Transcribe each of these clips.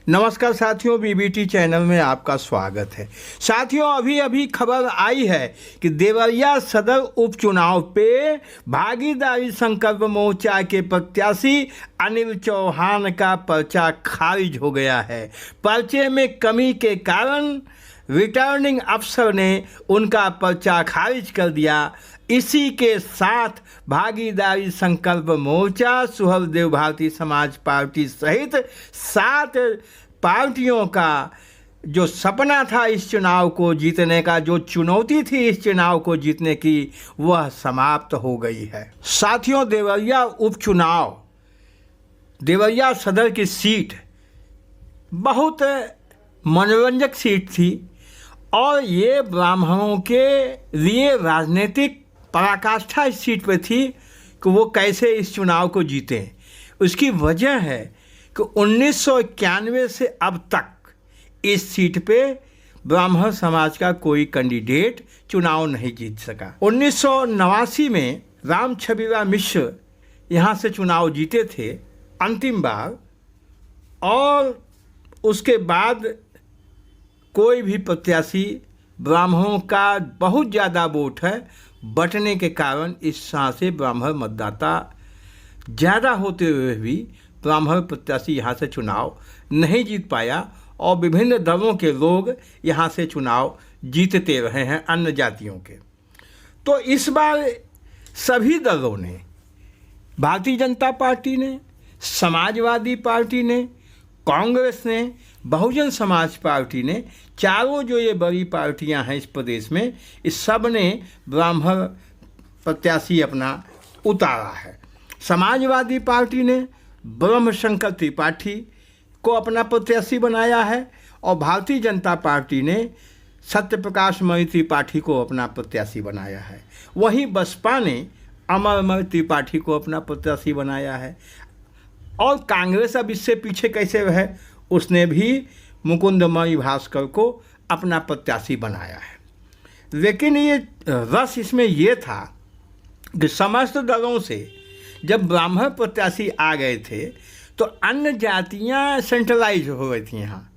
नमस्कार साथियों, BBT channel में आपका स्वागत है। साथियों, अभी अभी खबर आई है कि देवरिया सदर उपचुनाव पे भागीदारी संकल्प मोर्चा के प्रत्याशी अनिल चौहान का पर्चा खारिज हो गया है। पर्चे में कमी के कारण रिटर्निंग अफसर ने उनका पर्चा खारिज कर दिया। इसी के साथ भागीदारी संकल्प मोर्चा, सुहलदेव भारती समाज पार्टी सहित 7 पार्टियों का जो सपना था इस चुनाव को जीतने का, जो चुनौती थी इस चुनाव को जीतने की, वह समाप्त हो गई है। साथियों, देवरिया उपचुनाव, देवरिया सदर की सीट बहुत मनोरंजक सीट थी और ये ब्राह्मणों के लिए राजनीतिक पराकाष्ठा इस सीट पर थी कि वो कैसे इस चुनाव को जीते। उसकी वजह है कि 1991 से अब तक इस सीट पे ब्राह्मण समाज का कोई कैंडिडेट चुनाव नहीं जीत सका। 1989 में राम छबीला मिश्र यहाँ से चुनाव जीते थे अंतिम बार, और उसके बाद कोई भी प्रत्याशी, ब्राह्मणों का बहुत ज़्यादा वोट है बंटने के कारण इस यहाँ से ब्राह्मण मतदाता ज़्यादा होते हुए भी ब्राह्मण प्रत्याशी यहाँ से चुनाव नहीं जीत पाया और विभिन्न दलों के लोग यहाँ से चुनाव जीतते रहे हैं अन्य जातियों के। तो इस बार सभी दलों ने, भारतीय जनता पार्टी ने, समाजवादी पार्टी ने, कांग्रेस ने, बहुजन समाज पार्टी ने, चारों जो ये बड़ी पार्टियां हैं इस प्रदेश में, इस सब ने ब्राह्मण प्रत्याशी अपना उतारा है। समाजवादी पार्टी ने ब्रह्मशंकर त्रिपाठी को अपना प्रत्याशी बनाया है और भारतीय जनता पार्टी ने सत्यप्रकाश मणि त्रिपाठी को अपना प्रत्याशी बनाया है। वहीं बसपा ने अमरमल त्रिपाठी को अपना प्रत्याशी बनाया है और कांग्रेस अब इससे पीछे कैसे रहे, उसने भी मुकुंदमणि भास्कर को अपना प्रत्याशी बनाया है। लेकिन ये रस इसमें ये था कि समस्त दलों से जब ब्राह्मण प्रत्याशी आ गए थे तो अन्य जातियां सेंट्रलाइज हो गई थी यहाँ,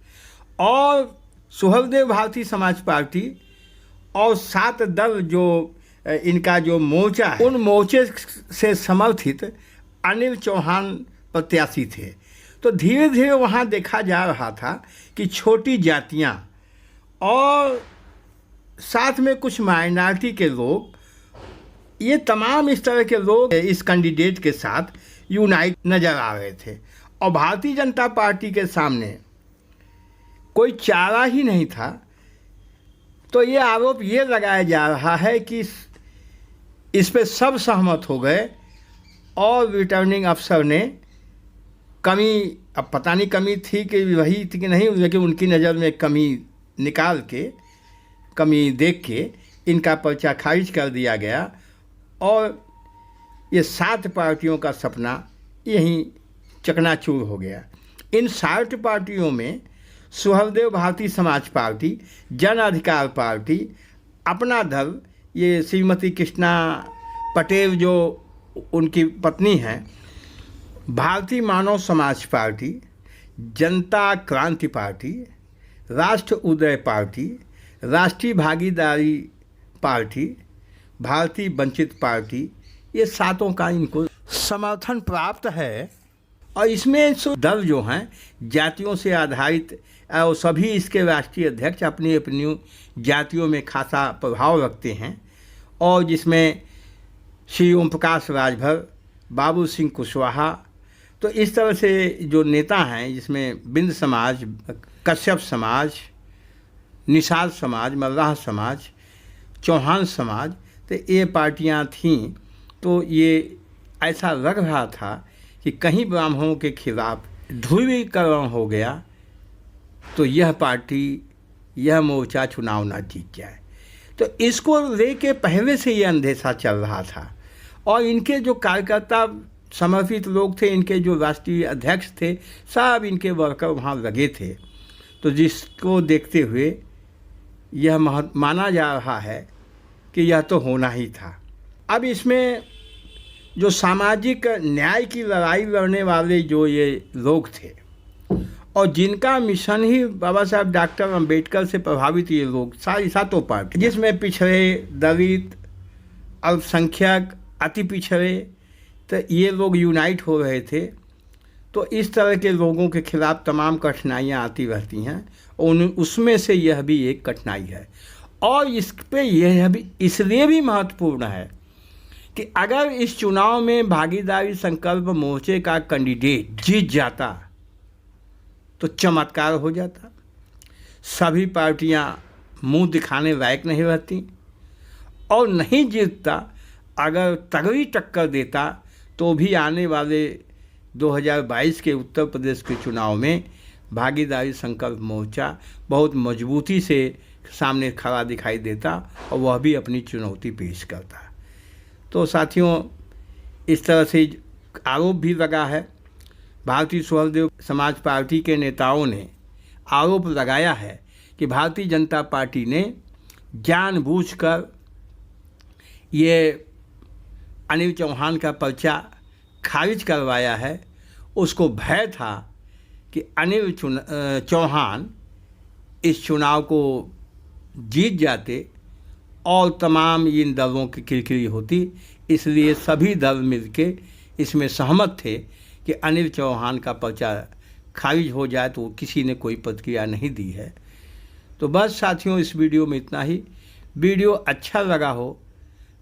और सुहलदेव भारती समाज पार्टी और 7 दल जो इनका जो मोर्चा है, उन मोर्चे से समर्थित अनिल चौहान प्रत्याशी थे। तो धीरे धीरे वहाँ देखा जा रहा था कि छोटी जातियाँ और साथ में कुछ माइनॉरिटी के लोग, ये तमाम इस तरह के लोग इस कैंडिडेट के साथ यूनाइट नज़र आ रहे थे और भारतीय जनता पार्टी के सामने कोई चारा ही नहीं था। तो ये आरोप ये लगाया जा रहा है कि इस पे सब सहमत हो गए और रिटर्निंग अफसर ने कमी, अब पता नहीं कमी थी कि वही थी कि नहीं, लेकिन उनकी नज़र में कमी निकाल के, कमी देख के इनका पर्चा खारिज कर दिया गया और ये 7 पार्टियों का सपना यहीं चकनाचूर हो गया। इन 7 पार्टियों में सुहलदेव भारती समाज पार्टी, जन अधिकार पार्टी, अपना दल, ये श्रीमती कृष्णा पटेल जो उनकी पत्नी हैं, भारतीय मानव समाज पार्टी, जनता क्रांति पार्टी, राष्ट्र उदय पार्टी, राष्ट्रीय भागीदारी पार्टी, भारतीय वंचित पार्टी, ये 7 का इनको समर्थन प्राप्त है। और इसमें दल जो हैं जातियों से आधारित और सभी इसके राष्ट्रीय अध्यक्ष अपनी अपनी जातियों में खासा प्रभाव रखते हैं, और जिसमें श्री ओम प्रकाश राजभर, बाबू सिंह कुशवाहा, तो इस तरह से जो नेता हैं, जिसमें बिंद समाज, कश्यप समाज, निषाद समाज, मल्लाह समाज, चौहान समाज, तो ये पार्टियां थीं। तो ये ऐसा लग रहा था कि कहीं ब्राह्मणों के खिलाफ ध्रुवीकरण हो गया तो यह पार्टी, यह मोर्चा चुनाव ना जीत जाए। तो इसको लेके पहले से ये अंदेशा चल रहा था और इनके जो कार्यकर्ता समर्पित लोग थे, इनके जो राष्ट्रीय अध्यक्ष थे, सब इनके वर्कर वहाँ लगे थे। तो जिसको देखते हुए यह माना जा रहा है कि यह तो होना ही था। अब इसमें जो सामाजिक न्याय की लड़ाई लड़ने वाले जो ये लोग थे और जिनका मिशन ही बाबा साहब डॉक्टर अम्बेडकर से प्रभावित ये लोग सारी सातों पार्टी, जिसमें पिछड़े, दलित, अल्पसंख्यक, अति पिछड़े, तो ये लोग यूनाइट हो रहे थे। तो इस तरह के लोगों के खिलाफ तमाम कठिनाइयाँ आती रहती हैं, और उसमें से यह भी एक कठिनाई है। और इस पे यह भी इसलिए भी महत्वपूर्ण है कि अगर इस चुनाव में भागीदारी संकल्प मोर्चे का कैंडिडेट जीत जाता तो चमत्कार हो जाता। सभी पार्टियां मुंह दिखाने लायक नहीं रहती, और नहीं जीतता, अगर तगड़ी टक्कर देता तो भी आने वाले 2022 के उत्तर प्रदेश के चुनाव में भागीदारी संकल्प मोर्चा बहुत मजबूती से सामने खड़ा दिखाई देता, और वह भी अपनी चुनौती पेश करता। तो साथियों, इस तरह से आरोप भी लगा है। भारतीय स्वदेव समाज पार्टी के नेताओं ने आरोप लगाया है कि भारतीय जनता पार्टी ने जानबूझकर ये अनिल चौहान का पर्चा खारिज करवाया है। उसको भय था कि अनिल चौहान इस चुनाव को जीत जाते और तमाम इन दलों की किरकिरी होती, इसलिए सभी दल मिलके इसमें सहमत थे कि अनिल चौहान का पर्चा खारिज हो जाए। तो किसी ने कोई प्रतिक्रिया नहीं दी है। तो बस साथियों, इस वीडियो में इतना ही। वीडियो अच्छा लगा हो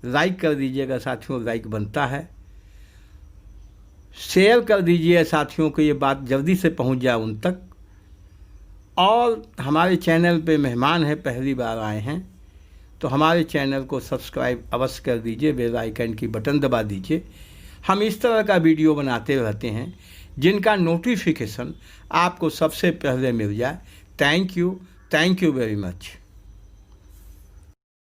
लाइक कर दीजिएगा साथियों, लाइक बनता है। शेयर कर दीजिए साथियों को, ये बात जल्दी से पहुंच जाए उन तक। और हमारे चैनल पे मेहमान हैं, पहली बार आए हैं, तो हमारे चैनल को सब्सक्राइब अवश्य कर दीजिए, बेल आइकन की बटन दबा दीजिए। हम इस तरह का वीडियो बनाते रहते हैं जिनका नोटिफिकेशन आपको सबसे पहले मिल जाए। Thank you very much.